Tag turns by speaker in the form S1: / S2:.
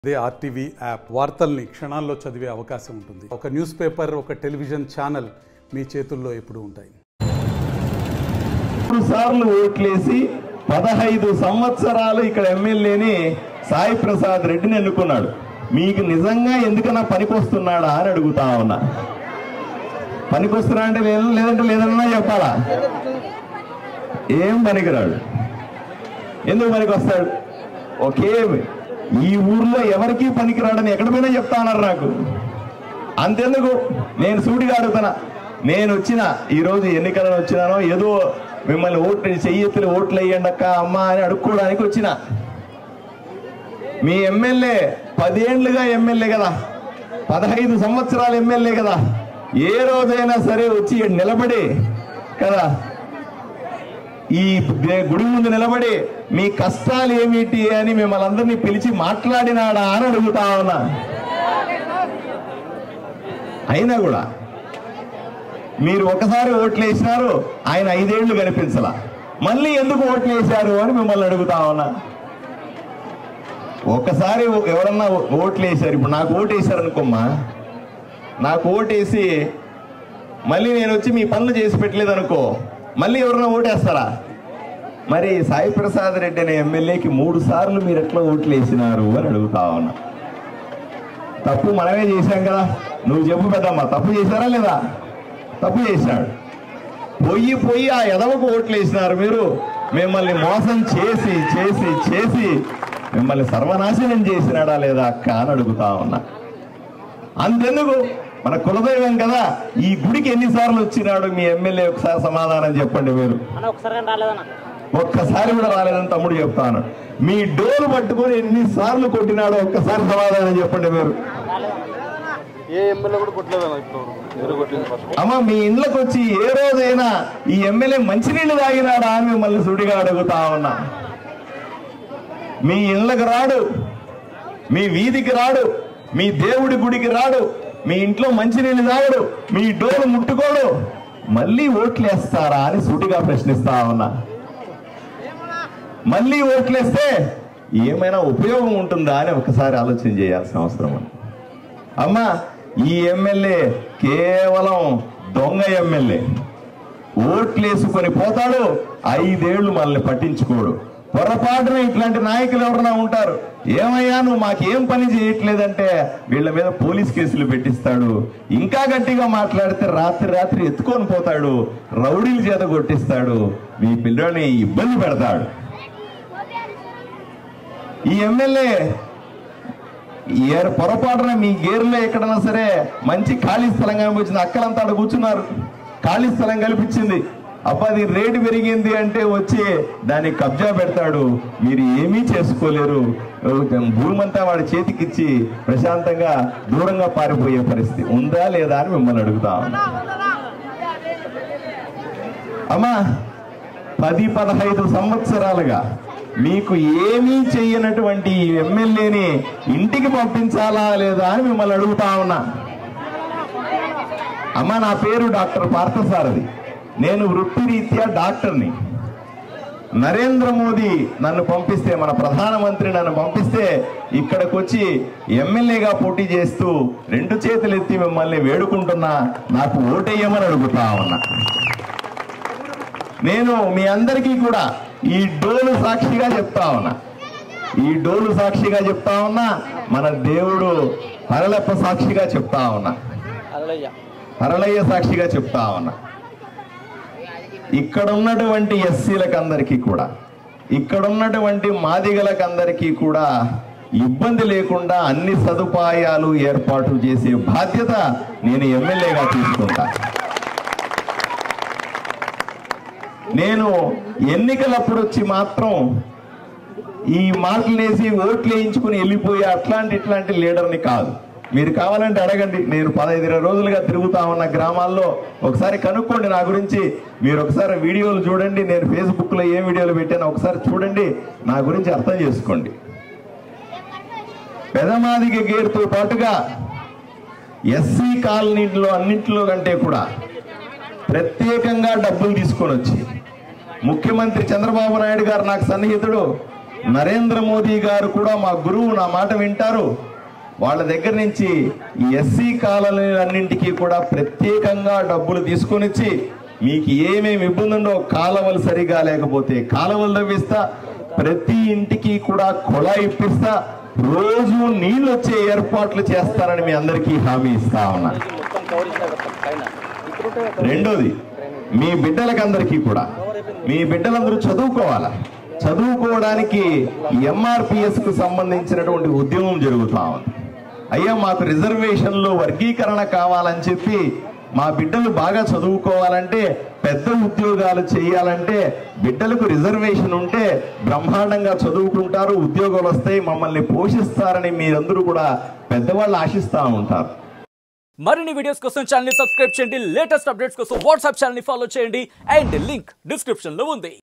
S1: అదే RTV app వార్తల్ని క్షణాల్లో చదివే అవకాశం ఉంటుంది. ఒక న్యూస్ పేపర్, ఒక టెలివిజన్ ఛానల్ మీ చేతుల్లో ఎప్పుడూ ఉంటాయి.
S2: 3 సార్లు ఓట్లేసి 15 సంవత్సరాలు ఇక్కడ ఎమ్మెల్యేని సాయి ప్రసాద్ రెడ్డిని ఎన్నుకున్నాడు. మీకు నిజంగా ఎందుకన్నా పనికొస్తున్నాడా అని అడుగుతా ఉన్నా. పనికొస్తున్నా అంటే లేదంటే లేదన్నా చెప్పాలా? ఏం పనికిరాడు. ఎందుకు పనికొస్తాడు? ఒకే ఈ ఊర్లో ఎవరికి పనికిరాడని ఎక్కడ పోయినా చెప్తా ఉన్నారు నాకు. అంతెందుకు, నేను సూటిగా అడుగుతున్నా. నేను వచ్చిన ఈరోజు ఎన్నికలను వచ్చినానో ఏదో మిమ్మల్ని చెయ్యెత్తులు ఓట్లు వేయండి అక్క అమ్మ అని అడుక్కోవడానికి వచ్చిన. మీ ఎమ్మెల్యే 10 ఏళ్లుగా ఎమ్మెల్యే కదా, 15 సంవత్సరాలు ఎమ్మెల్యే కదా, ఏ రోజైనా సరే వచ్చి నిలబడి కదా ఈ గుడి ముందు నిలబడి మీ కష్టాలు ఏమిటి అని మిమ్మల్ని అందరినీ పిలిచి మాట్లాడినాడా అని అడుగుతా ఉన్నా. అయినా కూడా మీరు ఒకసారి ఓట్లు వేసినారు, ఆయన 5 ఏళ్లు కనిపించలా, మళ్ళీ ఎందుకు ఓట్లు వేశారు అని మిమ్మల్ని అడుగుతా ఉన్నా. ఒకసారి ఎవరన్నా ఓట్లు వేశారు, ఇప్పుడు నాకు ఓటు వేశారు అనుకోమ్మా, నాకు ఓటేసి మళ్ళీ నేను వచ్చి మీ పనులు చేసి పెట్టలేదు అనుకో, మళ్ళీ ఎవరన్నా ఓటేస్తారా? మరి సాయి ప్రసాద్ రెడ్డి అనే ఎమ్మెల్యేకి 3 సార్లు మీరు ఎట్లా ఓట్లు వేసినారు అని అడుగుతా ఉన్నా. తప్పు మనమే చేశాం కదా, నువ్వు చెప్పు పెద్దమ్మా, తప్పు చేశారా లేదా? తప్పు చేశాడు. పోయి ఆ ఎదవకు ఓట్లు వేసినారు మీరు. మిమ్మల్ని మోసం చేసి చేసి చేసి మిమ్మల్ని సర్వనాశనం చేసినాడా లేదా అక్క అని అడుగుతా ఉన్నా. అంతెందుకు, మన కులదైవం కదా, ఈ గుడికి ఎన్నిసార్లు వచ్చినాడు మీ ఎమ్మెల్యే? ఒకసారి సమాధానం చెప్పండి. మీరు ఒక్కసారి కూడా రాలేదని తమ్ముడు చెప్తాను. మీ డోలు పట్టుకొని ఎన్నిసార్లు కొట్టినాడో ఒక్కసారి సమాధానం చెప్పండి. మీరు అమ్మ మీ ఇండ్లకు వచ్చి ఏ రోజైనా ఈ ఎమ్మెల్యే మంచినీళ్ళు తాగినాడా అని మిమ్మల్ని సుడిగా అడుగుతా ఉన్నా. మీ ఇళ్ళకి రాడు, మీ వీధికి రాడు, మీ దేవుడి గుడికి రాడు, మీ ఇంట్లో మంచినీళ్ళు తాగడు, మీ డోలు ముట్టుకోడు, మళ్ళీ ఓట్లేస్తారా అని సూటిగా ప్రశ్నిస్తా ఉన్నా. మళ్ళీ ఓట్లేస్తే ఏమైనా ఉపయోగం ఉంటుందా అని ఒకసారి ఆలోచన చేయాల్సిన అవసరం ఉంది. అమ్మా ఈ ఎమ్మెల్యే కేవలం దొంగ ఎమ్మెల్యే. ఓట్లేసుకొని పోతాడు, 5 ఏళ్లు మనల్ని పట్టించుకోడు. పొరపాటున ఇట్లాంటి నాయకులు ఎవరైనా ఉంటారు, ఏమయ్యా నువ్వు మాకేం పని చేయట్లేదంటే వీళ్ళ మీద పోలీస్ కేసులు పెట్టిస్తాడు. ఇంకా గట్టిగా మాట్లాడితే రాత్రి ఎత్తుకొని పోతాడు, రౌడీల చేత కొట్టిస్తాడు, మీ పిల్లల్ని ఇబ్బంది పెడతాడు. ఈ ఎమ్మెల్యే పొరపాటున మీ గేర్లో ఎక్కడన్నా సరే మంచి ఖాళీ స్థలం కనిపించింది, అక్కలంతా అక్కడ కూర్చున్నారు, ఖాళీ స్థలం కల్పించింది, అబ్బా అది రేటు పెరిగింది అంటే వచ్చి దాన్ని కబ్జా పెడతాడు. మీరు ఏమీ చేసుకోలేరు, భూమంతా వాడి చేతికిచ్చి ప్రశాంతంగా దూరంగా పారిపోయే పరిస్థితి ఉందా లేదా అని మిమ్మల్ని అడుగుతా. అమ్మా 10-15 సంవత్సరాలుగా మీకు ఏమీ చెయ్యనటువంటి ఎమ్మెల్యేని ఇంటికి పంపించాలా లేదా అని మిమ్మల్ని అడుగుతా ఉన్నా. అమ్మా నా పేరు డాక్టర్ పార్థసారథి, నేను వృత్తిరీత్యా డాక్టర్ని. నరేంద్ర మోదీ నన్ను పంపిస్తే, మన ప్రధానమంత్రి నన్ను పంపిస్తే ఇక్కడికి వచ్చి ఎమ్మెల్యేగా పోటీ చేస్తూ 2 చేతులు ఎత్తి మిమ్మల్ని వేడుకుంటున్నా, నాకు ఓటేయమని అడుగుతా ఉన్నా. నేను మీ అందరికీ కూడా ఈ డోలు సాక్షిగా చెప్తా ఉన్నా, ఈ డోలు సాక్షిగా చెప్తా ఉన్నా, మన దేవుడు హరళప్ప సాక్షిగా చెప్తా ఉన్నా, హరళయ్య సాక్షిగా చెప్తా ఉన్నా. ఇక్కడ ఉన్నటువంటి ఎస్సీలకు అందరికీ కూడా, ఇక్కడ ఉన్నటువంటి మాదిగలకు అందరికీ కూడా ఇబ్బంది లేకుండా అన్ని సదుపాయాలు ఏర్పాటు చేసే బాధ్యత నేను ఎమ్మెల్యేగా తీసుకుంటా. నేను ఎన్నికలప్పుడు వచ్చి మాత్రం ఈ మాటలేసి ఓట్లు వేయించుకుని వెళ్ళిపోయే ఇట్లాంటి లీడర్ని కాదు. మీరు కావాలంటే అడగండి, నేను 15-20 రోజులుగా తిరుగుతా ఉన్న గ్రామాల్లో ఒకసారి కనుక్కోండి నా గురించి. మీరు ఒకసారి వీడియోలు చూడండి, నేను ఫేస్బుక్లో ఏం వీడియోలు పెట్టానో ఒకసారి చూడండి, నా గురించి అర్థం చేసుకోండి. పెదమాదిగ గేరుతో పాటుగా ఎస్సీ కాలనీలో అన్నింటిలో కంటే కూడా ప్రత్యేకంగా డబ్బులు తీసుకొని వచ్చి ముఖ్యమంత్రి చంద్రబాబు నాయుడు గారు నాకు సన్నిహితుడు, నరేంద్ర మోదీ గారు కూడా మా గురువు, నా మాట వింటారు. వాళ్ళ దగ్గర నుంచి ఈ ఎస్సీ కాలనీలన్నింటికీ కూడా ప్రత్యేకంగా డబ్బులు తీసుకొనిచ్చి మీకు ఏమేమి ఇబ్బంది ఉండో, కాలువలు సరిగా లేకపోతే కాలువలు తవ్విస్తా, ప్రతి ఇంటికి కూడా కుళాయి ఇప్పిస్తా, రోజు నీళ్ళు వచ్చే ఏర్పాట్లు చేస్తారని మీ అందరికీ హామీ ఇస్తా ఉన్నా. రెండోది, మీ బిడ్డలకందరికీ కూడా, మీ బిడ్డలందరూ చదువుకోవాలా. చదువుకోవడానికి ఎంఆర్పిఎస్ కు సంబంధించినటువంటి ఉద్యమం జరుగుతా ఉంది. అయ్యా మాకు రిజర్వేషన్లో వర్గీకరణ కావాలని చెప్పి, మా బిడ్డలు బాగా చదువుకోవాలంటే, పెద్ద ఉద్యోగాలు చేయాలంటే బిడ్డలకు రిజర్వేషన్ ఉంటే బ్రహ్మాండంగా చదువుకుంటారు, ఉద్యోగాలు వస్తాయి, మమ్మల్ని పోషిస్తారని మీరందరూ కూడా పెద్దవాళ్ళు ఆశిస్తూ ఉంటారు.
S3: మరిన్ని వీడియోస్ కోసం ఛానల్ ని సబ్స్క్రైబ్ చేయండి, లేటెస్ట్ అప్డేట్స్ కోసం వాట్సాప్ ఛానల్ ని ఫాలో చేయండి, అండ్ లింక్ డిస్క్రిప్షన్ లో ఉంది.